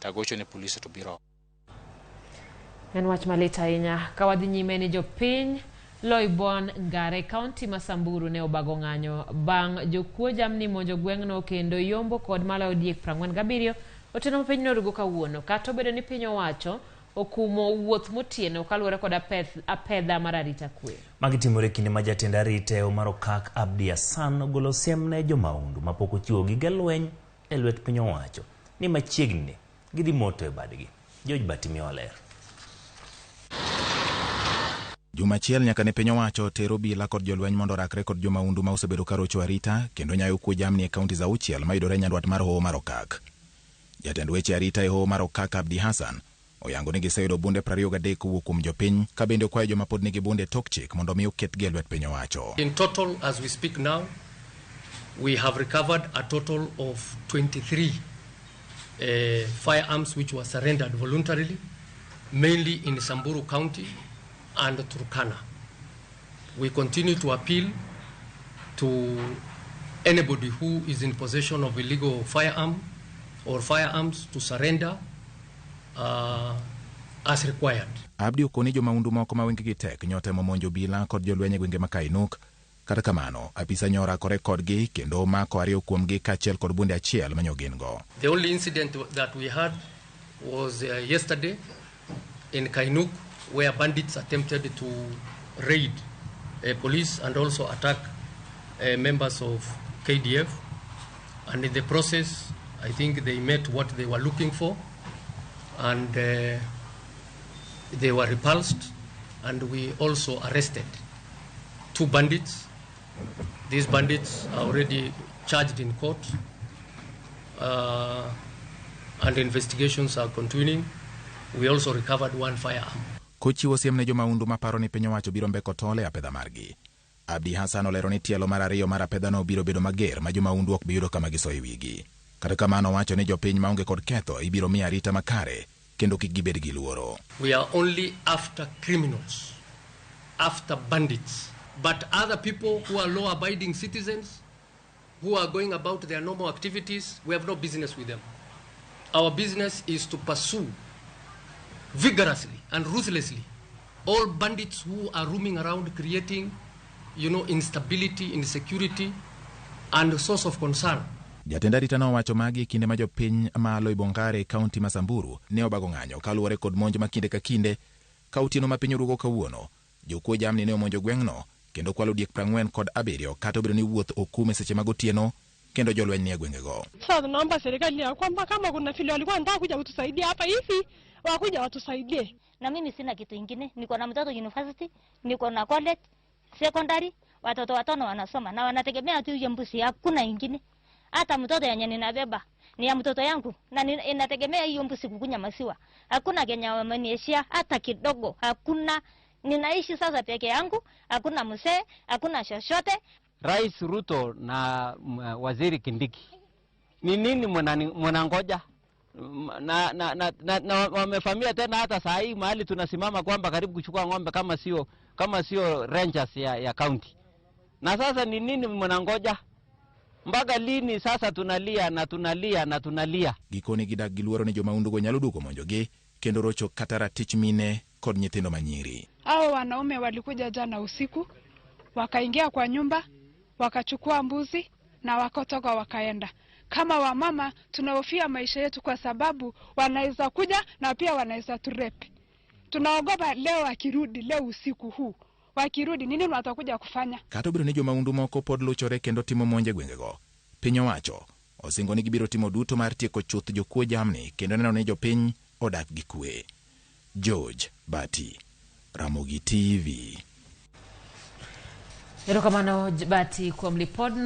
tagocho ne polisi to biro. En wach malita ahinya kawadhi nyime ni jopiny Loibon Ngare County ma Samburu ne obago ng'anyo bang' jokuo jamni monjo gweng'no kendo yombo kod maloyo diek 47 otieno piny norugo kawuono kata obedo ni piny owacho okumo wuoth motieno kaluwore kod apedha mar arita kwe. Magi timore kinde ma jatend arita e Omar Okak Abdi Hassan ogolo siem ne jomaundu mapok ochiwo gige lweny e lwet piny owacho ni machiegni gidhi moto e badgi. George Batimi oler. Jumachiel nyaka ne piny owacho tero bila kod jolweny mondo rakre kod jomaundu ma osebedo karocho arita kendo nyayo kuo jamni e kaunti za auchiel mayudore nyandwat mar Hoho mar Okak. Jatend weche arita e Hoho mar Okak Abdi Hassan oyango ni giseyudo bunde 23 kowuok kuom jopiny ka bende okwayo joma pod nigi bunde tok chik mondo mi oketgi e lwet piny owacho. In total, as we speak now, we have recovered a total of 23 firearms which were surrendered voluntarily, mainly in Samburu County and Turkana. We continue to appeal to anybody who is in possession of illegal firearm or firearms to surrender as required. Abdi okoni jomaundu moko ma wengegi tek nyotemo monjo bila kod jolweny e gwenge ma Kainuk. Kata kamano, apisa nyora kore kodgi kendo mako ariyo kuomgi kaachiel kod bunde achiel manyogingo. The only incident that we had was yesterday in Kainuk, where bandits attempted to raid police and also attack members of KDF. And in the process, I think they met what they were looking for, and they were repulsed, and we also arrested 2 bandits. These bandits are already charged in court, and investigations are continuing. We also recovered 1 firearm. Kochiwo siem ne jomaundu maparo ni piny owacho biro mbeko tole apedha margi. Abdi Hassan olero ni tielo mar ariyo mar apedhano biro bedo mager ma jomaundu ok biyudo kama gisoe wigi. Kata kamano wacho ni jopiny maonge kod ketho ibiro mi arita makare kendo kik gibed gi luoro. We are only after criminals, after bandits, but other people who are law-abiding citizens who are going about their normal activities, we have no business with them. Our business is to pursue vigorously and ruthlessly all bandits who are roaming around creating, instability, insecurity, and a source of concern. Jatend arita no wacho magi kinde ma jopiny ma Loibon Ngare County ma Samburu ne obago ng'anyo kaluwore kod monj ma kinde ka kinde ka otieno ma piny orugo kawuono. Jokuo jamni ne omonjo gweng'no kendo kwalo diek 47 kata obedo ni wuoth okume seche mag otieno kendo jolweny ni e gwengego. Sasa tunaomba serikali ya kwamba kama kuna fili walikuwa wanataka kuja kutusaidia hapa hivi wakuja watusaidie. Na mimi sina kitu kingine, niko na mtoto university, niko na college, secondary, watoto 5 wanasoma na wanategemea tu hiyo mbuzi, hakuna ingine. Hata mtoto yenye ninabeba ni ya mtoto yangu na inategemea hiyo mbuzi kukunya maziwa. Hakuna Kenya wamenieshia hata kidogo, hakuna. Ninaishi sasa peke yangu, hakuna mzee, hakuna chochote. Rais Ruto na Waziri Kindiki, ni nini mwanangoja? Na wamefamia tena hata saa hii mahali tunasimama kwamba karibu kuchukua ng'ombe kama sio rangers ya county. Na sasa ni nini mwanangoja? Mpaka lini sasa tunalia? Gikoni gidak giluoro ni jomaundu go nyalo duko monjogi kendo rocho kata ratich mine kod nyithindo manyiri. Hao wanaume walikuja jana usiku, wakaingia kwa nyumba, wakachukua mbuzi na wakotoka wakaenda. Kama wamama tunahofia maisha yetu kwa sababu wanaweza kuja na pia wanaweza turepe. Tunaogopa leo akirudi, leo usiku huu wakirudi nini watakuja kufanya? Kata obedo ni jomaundu moko pod luchore kendo timo monje gwengego, piny owacho osingo ni gibiro timo duto mar tieko chuth jokuo jamni kendo neno ni jopiny odak gi kwe. George Bati, Ramogi TV. Erokamano Bati kuom lipod